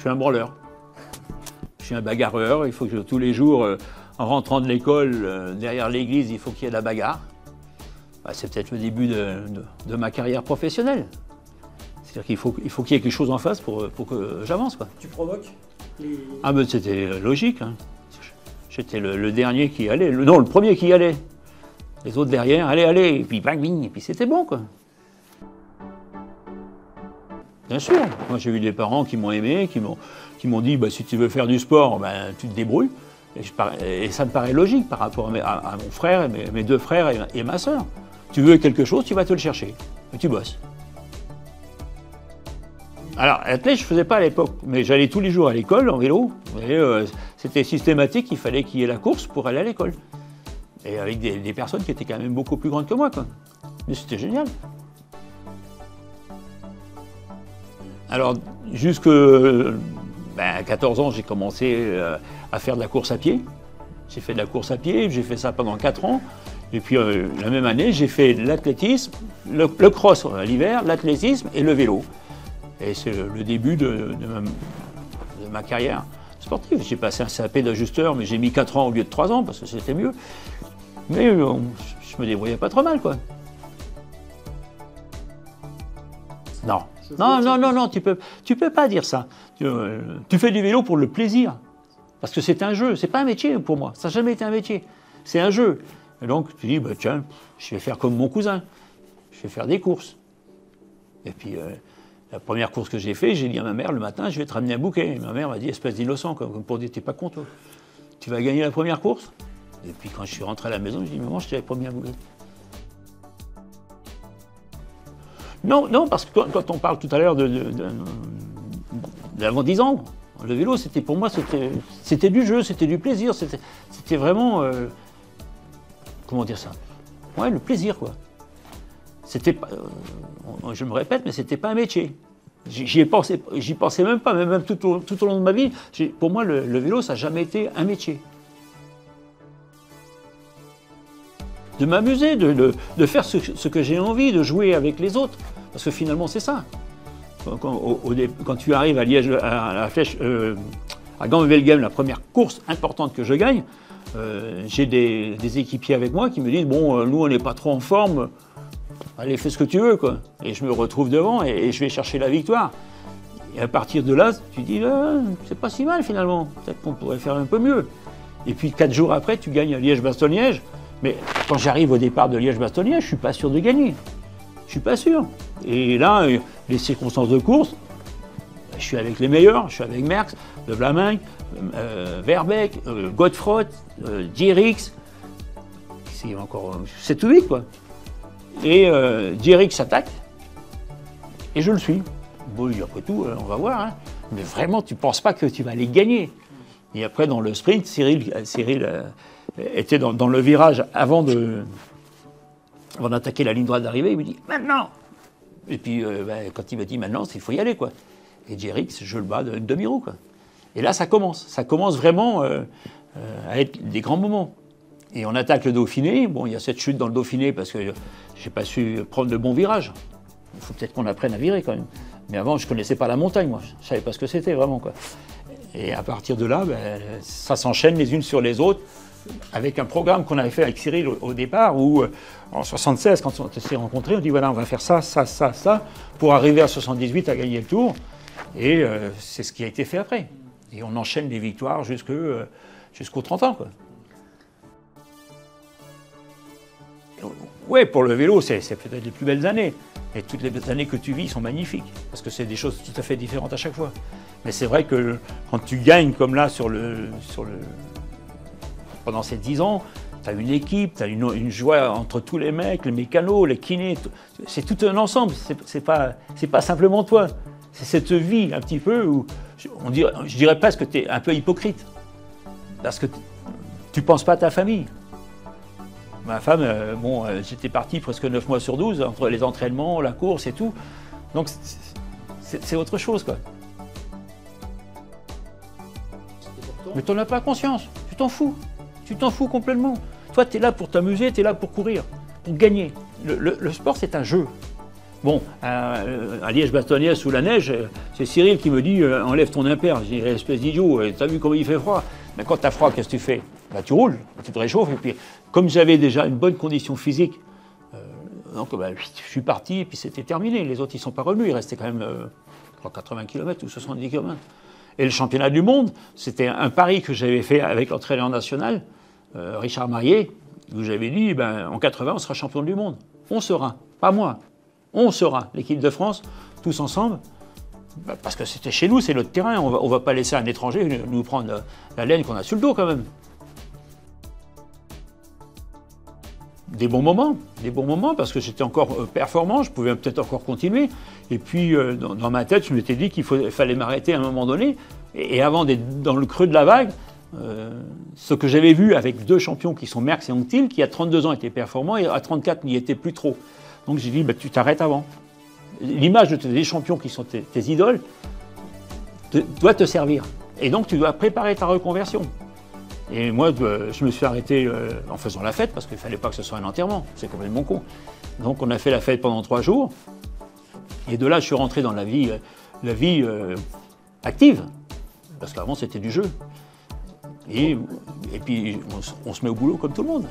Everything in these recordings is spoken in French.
suis un branleur. Je suis un bagarreur, il faut que tous les jours, en rentrant de l'école, derrière l'église, il faut qu'il y ait de la bagarre. Bah, c'est peut-être le début de ma carrière professionnelle. C'est-à-dire qu'il faut qu'il y ait quelque chose en face pour que j'avance, quoi. Tu provoques les... Ah ben c'était logique, hein. J'étais le dernier qui allait, non, le premier qui allait. Les autres derrière, allez, allez, et puis bang, bing, et puis c'était bon, quoi. Bien sûr, moi j'ai eu des parents qui m'ont aimé, qui m'ont dit, bah, si tu veux faire du sport, ben, tu te débrouilles. Et ça me paraît logique par rapport à mon frère, mes deux frères et ma sœur. Tu veux quelque chose, tu vas te le chercher, et tu bosses. Alors, l'athlète, je ne faisais pas à l'époque, mais j'allais tous les jours à l'école en vélo. Et c'était systématique, il fallait qu'il y ait la course pour aller à l'école. Et avec des personnes qui étaient quand même beaucoup plus grandes que moi, quoi. Mais c'était génial. Alors, jusqu'à 14 ans, j'ai commencé à faire de la course à pied. J'ai fait de la course à pied, j'ai fait ça pendant 4 ans. Et puis, la même année, j'ai fait l'athlétisme, le cross l'hiver, l'athlétisme et le vélo. Et c'est le début de ma carrière sportive. J'ai passé un CAP d'ajusteur, mais j'ai mis 4 ans au lieu de 3 ans, parce que c'était mieux. Mais je me débrouillais pas trop mal, quoi. Non. Non, tu peux pas dire ça. Tu fais du vélo pour le plaisir. Parce que c'est un jeu, c'est pas un métier pour moi. Ça n'a jamais été un métier. C'est un jeu. Et donc, tu dis, bah, tiens, je vais faire comme mon cousin. Je vais faire des courses. Et puis, la première course que j'ai faite, j'ai dit à ma mère, le matin, je vais te ramener un bouquet. Et ma mère m'a dit, espèce d'innocent, comme pour dire, t'es pas con, toi. Tu vas gagner la première course. Et puis, quand je suis rentré à la maison, je dis, maman, je t'avais promis un bouquet. Non, parce que quand on parle tout à l'heure d'avant 10 ans, le vélo, pour moi, c'était du jeu, c'était du plaisir, c'était vraiment, comment dire ça? Ouais, le plaisir, quoi. C'était pas, je me répète, mais c'était pas un métier. J'y pensais même pas, même tout au long de ma vie. Pour moi, le vélo, ça n'a jamais été un métier. De m'amuser, de faire ce que j'ai envie, de jouer avec les autres. Parce que finalement, c'est ça. Quand tu arrives à Liège, à la flèche, à Gand-Wevelgem, la première course importante que je gagne, j'ai des équipiers avec moi qui me disent, bon, nous, on n'est pas trop en forme, allez, fais ce que tu veux, quoi. Et je me retrouve devant et je vais chercher la victoire. Et à partir de là, tu dis, c'est pas si mal, finalement. Peut-être qu'on pourrait faire un peu mieux. Et puis, 4 jours après, tu gagnes à Liège-Bastogne-Liège. Mais quand j'arrive au départ de Liège-Bastogne-Liège, je ne suis pas sûr de gagner. Je ne suis pas sûr. Et là, les circonstances de course, je suis avec les meilleurs. Je suis avec Merckx, De Vlaminck, Verbeek, Godefroot, Dierix. C'est encore 7 ou 8, quoi. Et Dierix s'attaque. Et je le suis. Bon, après tout, on va voir. Hein. Mais vraiment, tu ne penses pas que tu vas aller gagner. Et après, dans le sprint, Cyril était dans le virage avant d'attaquer la ligne droite d'arrivée, il me dit « Maintenant !» Et puis, quand il m'a dit « Maintenant », il faut y aller, quoi. Et Dierix, je le bats d'une demi-roue, quoi. Et là, ça commence. Ça commence vraiment à être des grands moments. Et on attaque le Dauphiné. Bon, il y a cette chute dans le Dauphiné parce que j'ai pas su prendre le bon virage. Il faut peut-être qu'on apprenne à virer, quand même. Mais avant, je connaissais pas la montagne, moi. Je savais pas ce que c'était, vraiment, quoi. Et à partir de là, ça s'enchaîne les unes sur les autres, avec un programme qu'on avait fait avec Cyril au départ, où en 76, quand on s'est rencontrés, on dit voilà, on va faire ça, ça, ça, ça, pour arriver à 78 à gagner le Tour. Et c'est ce qui a été fait après. Et on enchaîne les victoires jusqu'aux 30 ans, quoi. Oui, pour le vélo, c'est peut-être les plus belles années. Et toutes les années que tu vis sont magnifiques, parce que c'est des choses tout à fait différentes à chaque fois. Mais c'est vrai que quand tu gagnes comme là pendant ces 10 ans, tu as une équipe, tu as une joie entre tous les mecs, les mécanos, les kinés, c'est tout un ensemble, c'est pas simplement toi. C'est cette vie un petit peu où, je dirais presque que tu es un peu hypocrite, parce que tu ne penses pas à ta famille. Ma femme, j'étais parti presque 9 mois sur 12, entre les entraînements, la course et tout, donc c'est autre chose, quoi. Mais tu n'en as pas conscience, tu t'en fous. Tu t'en fous complètement. Toi, tu es là pour t'amuser, tu es là pour courir, pour gagner. Le sport, c'est un jeu. Bon, à Liège-Bastogne, sous la neige, c'est Cyril qui me dit enlève ton impair. Je dis espèce d'idiot, t'as vu comment il fait froid? Mais quand t'as froid, qu'est-ce que tu fais? Bah, tu roules, tu te réchauffes. Et puis, comme j'avais déjà une bonne condition physique, donc bah, je suis parti et puis c'était terminé. Les autres, ils ne sont pas revenus. Il restait quand même 80 km ou 70 km. Et le championnat du monde, c'était un pari que j'avais fait avec l'entraîneur national, Richard Marier, où j'avais dit en 80, on sera champion du monde. On sera, pas moi. On sera, l'équipe de France, tous ensemble, parce que c'était chez nous, c'est notre terrain, on ne va pas laisser un étranger nous prendre la laine qu'on a sur le dos quand même. Des bons moments parce que j'étais encore performant, je pouvais peut-être encore continuer. Et puis dans ma tête, je m'étais dit qu'il fallait m'arrêter à un moment donné. Et avant d'être dans le creux de la vague, ce que j'avais vu avec deux champions qui sont Merckx et Anquetil, qui à 32 ans étaient performants et à 34 n'y étaient plus trop. Donc j'ai dit, tu t'arrêtes avant. L'image de tes champions qui sont tes idoles doit te servir. Et donc tu dois préparer ta reconversion. Et moi, je me suis arrêté en faisant la fête, parce qu'il ne fallait pas que ce soit un enterrement. C'est complètement con. Donc on a fait la fête pendant 3 jours. Et de là, je suis rentré dans la vie active. Parce qu'avant, c'était du jeu. Et puis, on se met au boulot comme tout le monde.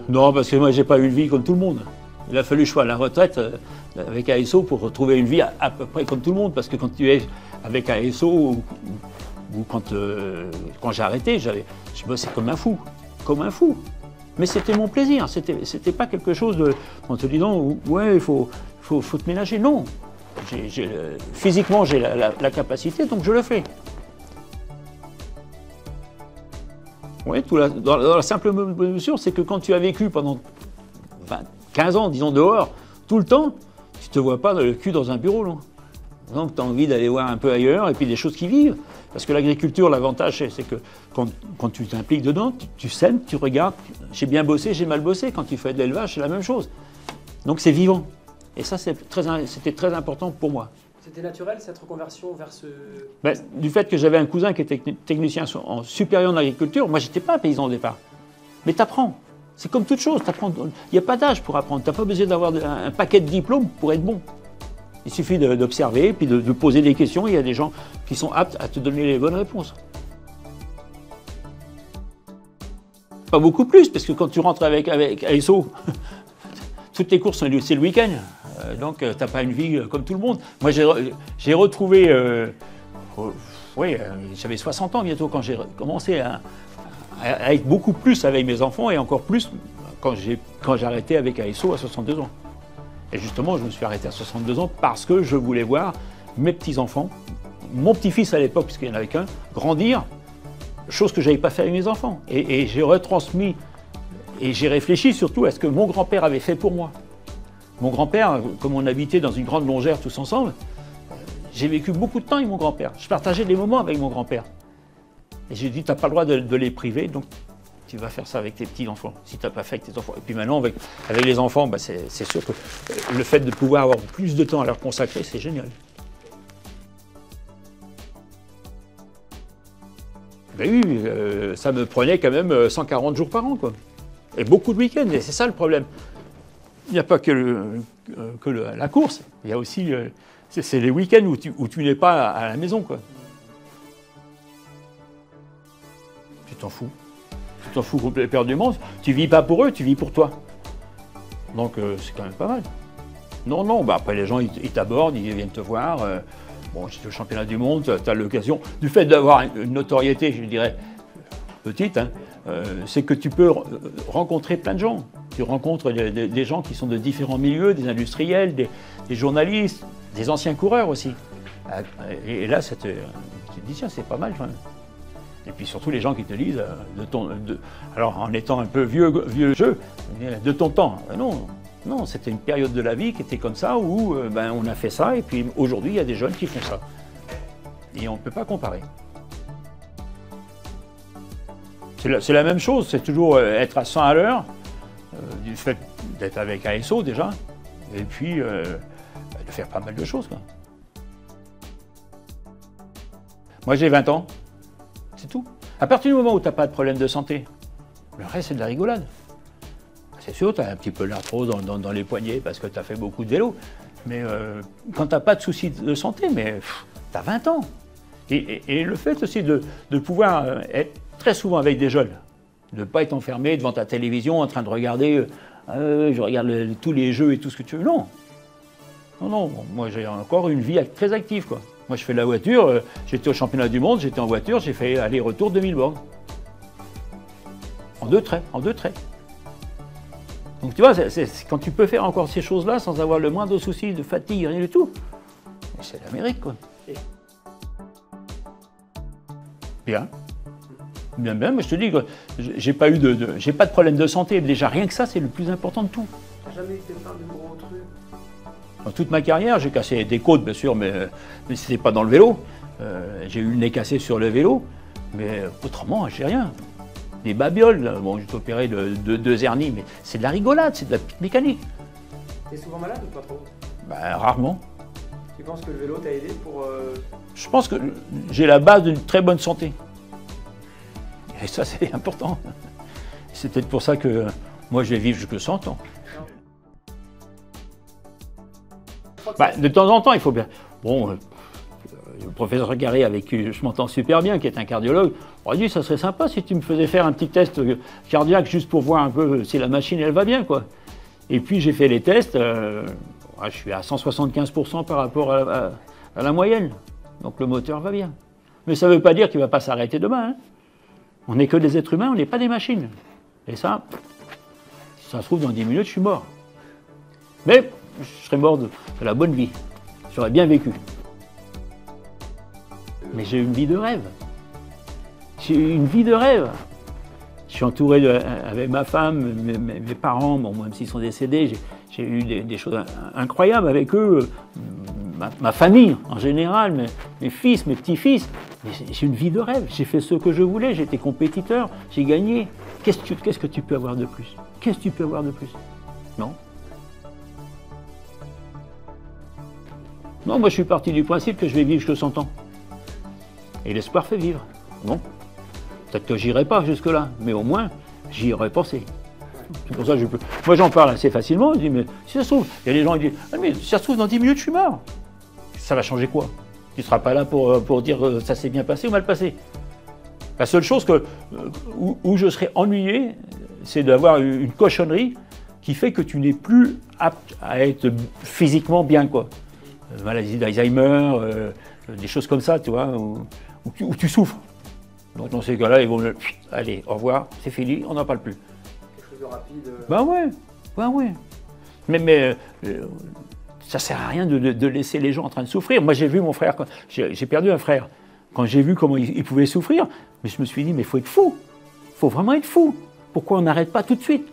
Non, parce que moi, j'ai pas eu une vie comme tout le monde. Il a fallu que je sois à la retraite avec ASO pour retrouver une vie à peu près comme tout le monde. Parce que quand tu es avec ASO, ou quand j'ai arrêté, je bossais comme un fou. Comme un fou. Mais c'était mon plaisir. C'était pas quelque chose de, en te disant, ouais, il faut te ménager. Non. Physiquement, j'ai la capacité, donc je le fais. Oui, dans la simple mesure, c'est que quand tu as vécu pendant 15 ans, disons dehors, tout le temps, tu ne te vois pas le cul dans un bureau. Là. Donc tu as envie d'aller voir un peu ailleurs et puis des choses qui vivent. Parce que l'agriculture, l'avantage, c'est que quand tu t'impliques dedans, tu sèmes, tu regardes, j'ai bien bossé, j'ai mal bossé. Quand tu fais de l'élevage, c'est la même chose. Donc c'est vivant. Et ça, c'était très important pour moi. C'était naturel, cette reconversion vers ce... Du fait que j'avais un cousin qui était technicien en supérieur en agriculture, moi, je n'étais pas un paysan au départ. Mais tu apprends. C'est comme toute chose. Il n'y a pas d'âge pour apprendre. Tu n'as pas besoin d'avoir un paquet de diplômes pour être bon. Il suffit d'observer, puis de poser des questions. Il y a des gens qui sont aptes à te donner les bonnes réponses. Pas beaucoup plus, parce que quand tu rentres avec ASO, toutes tes courses, c'est le week-end. Donc, tu n'as pas une vie comme tout le monde. Moi, j'ai retrouvé... j'avais 60 ans bientôt quand j'ai commencé à être beaucoup plus avec mes enfants et encore plus quand j'ai arrêté avec ASO à 62 ans. Et justement, je me suis arrêté à 62 ans parce que je voulais voir mes petits-enfants, mon petit-fils à l'époque, puisqu'il n'y en avait qu'un, grandir, chose que je n'avais pas fait avec mes enfants. Et j'ai retransmis, et j'ai réfléchi surtout à ce que mon grand-père avait fait pour moi. Mon grand-père, comme on habitait dans une grande longère tous ensemble, j'ai vécu beaucoup de temps avec mon grand-père. Je partageais des moments avec mon grand-père. Et j'ai dit, tu n'as pas le droit de les priver, donc tu vas faire ça avec tes petits-enfants, si tu n'as pas fait avec tes enfants. Et puis maintenant, avec les enfants, c'est sûr que le fait de pouvoir avoir plus de temps à leur consacrer, c'est génial. Ben oui, ça me prenait quand même 140 jours par an, quoi. Et beaucoup de week-ends, et c'est ça le problème. Il n'y a pas que la course, il y a aussi c'est les week-ends où tu n'es pas à la maison, quoi. Tu t'en fous. Tu t'en fous complètement. Tu vis pas pour eux, tu vis pour toi. Donc c'est quand même pas mal. Non, après les gens ils t'abordent, ils viennent te voir. Bon, c'est le championnat du monde, tu as l'occasion. Du fait d'avoir une notoriété, je dirais, petite, hein, c'est que tu peux rencontrer plein de gens. Tu rencontres des gens qui sont de différents milieux, des industriels, des journalistes, des anciens coureurs aussi. Et là, tu te dis, tiens, c'est pas mal. Enfin. Et puis surtout les gens qui te disent, alors en étant un peu vieux jeu, de ton temps. Non, c'était une période de la vie qui était comme ça, où on a fait ça, et puis aujourd'hui, il y a des jeunes qui font ça. Et on ne peut pas comparer. C'est la même chose, c'est toujours être à 100 à l'heure, du fait d'être avec ASO déjà, et puis de faire pas mal de choses, quoi. Moi j'ai 20 ans, c'est tout. À partir du moment où tu n'as pas de problème de santé, le reste c'est de la rigolade. C'est sûr, tu as un petit peu l'arthrose dans les poignets parce que tu as fait beaucoup de vélo. Mais quand tu n'as pas de soucis de santé, mais tu as 20 ans. Et le fait aussi de pouvoir être très souvent avec des jeunes, de ne pas être enfermé devant ta télévision en train de regarder, je regarde tous les jeux et tout ce que tu veux. Non. Non, non, moi j'ai encore une vie très active, quoi. Moi je fais de la voiture, j'étais au championnat du monde, j'étais en voiture, j'ai fait aller-retour 2000 bornes. En 2 traits, en 2 traits. Donc tu vois, quand tu peux faire encore ces choses-là sans avoir le moindre souci de fatigue, rien du tout, c'est l'Amérique, quoi. Bien. Bien, bien, mais je te dis que j'ai pas de problème de santé. Déjà, rien que ça, c'est le plus important de tout. T'as jamais eu tes plein de gros trucs? Dans toute ma carrière, j'ai cassé des côtes, bien sûr, mais c'était pas dans le vélo. J'ai eu le nez cassé sur le vélo, mais autrement, j'ai rien. Des babioles, là. Bon, j'ai opéré de 2 hernies, mais c'est de la rigolade, c'est de la petite mécanique. T'es souvent malade ou pas trop? Ben, rarement. Tu penses que le vélo t'a aidé pour... Je pense que j'ai la base d'une très bonne santé. Et ça, c'est important. C'est peut-être pour ça que moi, je vais vivre jusqu'à 100 ans. Bah, de temps en temps, il faut bien... Bon, le professeur Garé, avec qui je m'entends super bien, qui est un cardiologue, on a dit ça serait sympa si tu me faisais faire un petit test cardiaque juste pour voir un peu si la machine, elle va bien, quoi. Et puis, j'ai fait les tests, je suis à 175% par rapport à la moyenne. Donc, le moteur va bien. Mais ça ne veut pas dire qu'il ne va pas s'arrêter demain, hein. On n'est que des êtres humains, on n'est pas des machines. Et ça, si ça se trouve, dans 10 minutes, je suis mort. Mais je serais mort de la bonne vie. J'aurais bien vécu. Mais j'ai une vie de rêve. J'ai une vie de rêve. Je suis entouré avec ma femme, mes parents, bon, même s'ils sont décédés, j'ai eu des choses incroyables avec eux. Ma famille en général, mes fils, mes petits-fils. J'ai une vie de rêve. J'ai fait ce que je voulais, j'étais compétiteur, j'ai gagné. Qu'est-ce que tu peux avoir de plus? Qu'est-ce que tu peux avoir de plus? Non. Non, moi je suis parti du principe que je vais vivre jusqu'à 100 ans. Et l'espoir fait vivre. Bon, peut-être que j'irai pas jusque-là, mais au moins j'y aurais pensé. C'est pour ça que je peux. Moi j'en parle assez facilement, je dis, mais si ça se trouve, il y a des gens qui disent, ah, mais si ça se trouve, dans 10 minutes je suis mort. Ça va changer quoi? Tu ne seras pas là pour dire ça s'est bien passé ou mal passé. La seule chose où je serais ennuyé, c'est d'avoir une cochonnerie qui fait que tu n'es plus apte à être physiquement bien, quoi. Maladie d'Alzheimer, des choses comme ça, tu vois, où tu souffres. Donc dans ces cas-là, ils vont me dire, allez, au revoir, c'est fini, on n'en parle plus. Quelque chose de rapide. Ben ouais. Mais ça sert à rien de laisser les gens en train de souffrir. Moi, j'ai vu mon frère, j'ai perdu un frère. Quand j'ai vu comment il pouvait souffrir, mais je me suis dit, mais il faut être fou. Il faut vraiment être fou. Pourquoi on n'arrête pas tout de suite?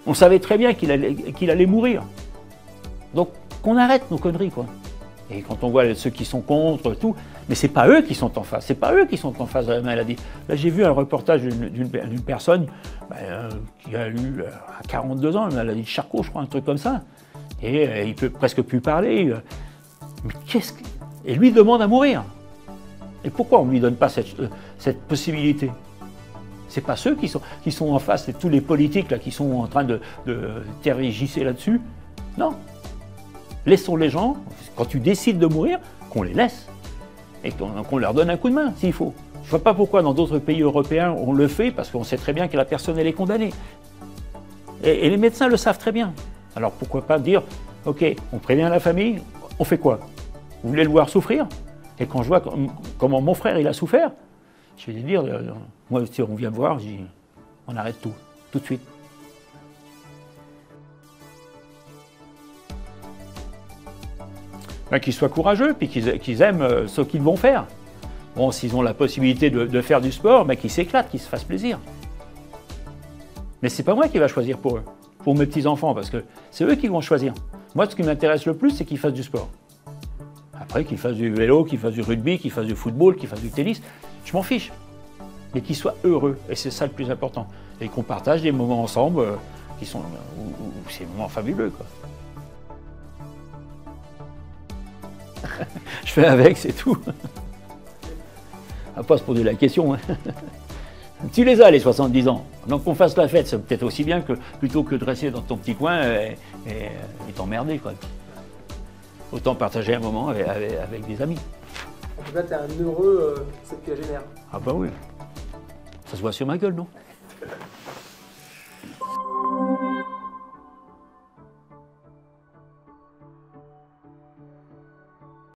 On savait très bien qu'il allait mourir. Donc, qu'on arrête nos conneries, quoi. Et quand on voit ceux qui sont contre, tout, mais c'est pas eux qui sont en face, c'est pas eux qui sont en face de la maladie. Là, j'ai vu un reportage d'une personne qui a eu à 42 ans une maladie de Charcot, je crois, un truc comme ça. Et il peut presque plus parler. Mais et lui demande à mourir. Et pourquoi on ne lui donne pas cette possibilité? C'est pas ceux qui sont en face, c'est tous les politiques là, qui sont en train de tergiverser là-dessus. Non. Laissons les gens, quand tu décides de mourir, qu'on les laisse. Et qu'on leur donne un coup de main, s'il faut. Je ne vois pas pourquoi dans d'autres pays européens on le fait, parce qu'on sait très bien que la personne elle est condamnée. Et les médecins le savent très bien. Alors pourquoi pas dire, ok, on prévient la famille, on fait quoi? Vous voulez le voir souffrir? Et quand je vois comment mon frère il a souffert, je vais lui dire, moi si on vient me voir, je dis, on arrête tout de suite. Ben, qu'ils soient courageux, puis qu'ils aiment ce qu'ils vont faire. Bon, s'ils ont la possibilité de faire du sport, ben, qu'ils s'éclatent, qu'ils se fassent plaisir. Mais c'est pas moi qui va choisir pour eux, pour mes petits-enfants, parce que c'est eux qui vont choisir. Moi, ce qui m'intéresse le plus, c'est qu'ils fassent du sport. Après, qu'ils fassent du vélo, qu'ils fassent du rugby, qu'ils fassent du football, qu'ils fassent du tennis, je m'en fiche. Mais qu'ils soient heureux, et c'est ça le plus important. Et qu'on partage des moments ensemble qui sont, où c'est des moments fabuleux, quoi. Je fais avec, c'est tout. On va pas se poser la question. Hein. Tu les as, les 70 ans. Donc qu'on fasse la fête, c'est peut-être aussi bien que plutôt que de rester dans ton petit coin et t'emmerder, quoi. Autant partager un moment avec des amis. En tout cas, t'es un heureux septuagénaire. Ah bah oui. Ça se voit sur ma gueule, non?